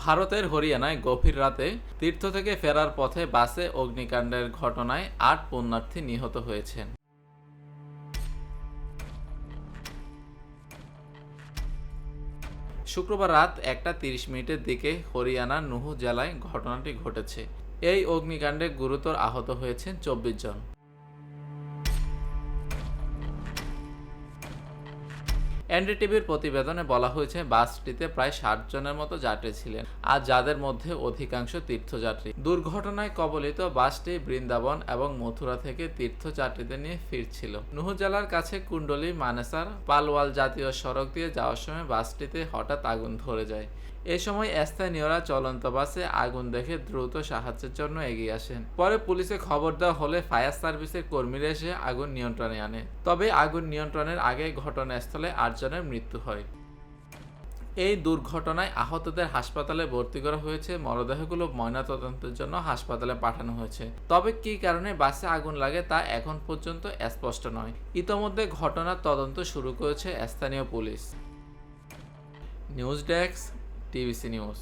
ভারতের হরিয়ানায় গভীর রাতে তীর্থ থেকে ফেরার পথে বাসে অগ্নিকাণ্ডের ঘটনায় ৮ পুণ্যার্থী নিহত হয়েছেন। শুক্রবার রাত ১টা ৩০ মিনিটের দিকে হরিয়ানার নুহু জেলায় ঘটনাটি ঘটেছে। এই অগ্নিকাণ্ডে গুরুতর আহত হয়েছেন ২৪ জন। এনডিটিভির প্রতিবেদনে বলা হয়েছে, বাসটিতে প্রায় ৬০ জনের মতো যাত্রী ছিলেন, আর যাদের মধ্যে অধিকাংশ তীর্থযাত্রী। দুর্ঘটনায় কবলিত বাসটি বৃন্দাবন এবং মথুরা থেকে তীর্থযাত্রীদের নিয়ে ফিরছিল। নুহু জেলার কাছে কুণ্ডলী মানেসার পালওয়াল জাতীয় সড়ক দিয়ে যাওয়ার সময় বাসটিতে হঠাৎ আগুন ধরে যায়। এ সময় স্থানীয়রা চলন্ত বাসে আগুন দেখে দ্রুত সাহায্যের জন্য এগিয়ে আসেন। পরে পুলিশে খবর দেওয়া হলে ফায়ার সার্ভিসের কর্মীরা এসে আগুন নিয়ন্ত্রণে আনে। তবে আগুন নিয়ন্ত্রণের আগে ঘটনাস্থলে ৮ জনের মৃত্যু হয়। এই দুর্ঘটনায় আহতদের হাসপাতালে ভর্তি করা হয়েছে। মরদেহগুলো ময়নাতদন্তের জন্য হাসপাতালে পাঠানো হয়েছে। তবে কী কারণে বাসে আগুন লাগে তা এখন পর্যন্ত স্পষ্ট নয়। ইতোমধ্যে ঘটনার তদন্ত শুরু করেছে স্থানীয় police. News desk, TVC news.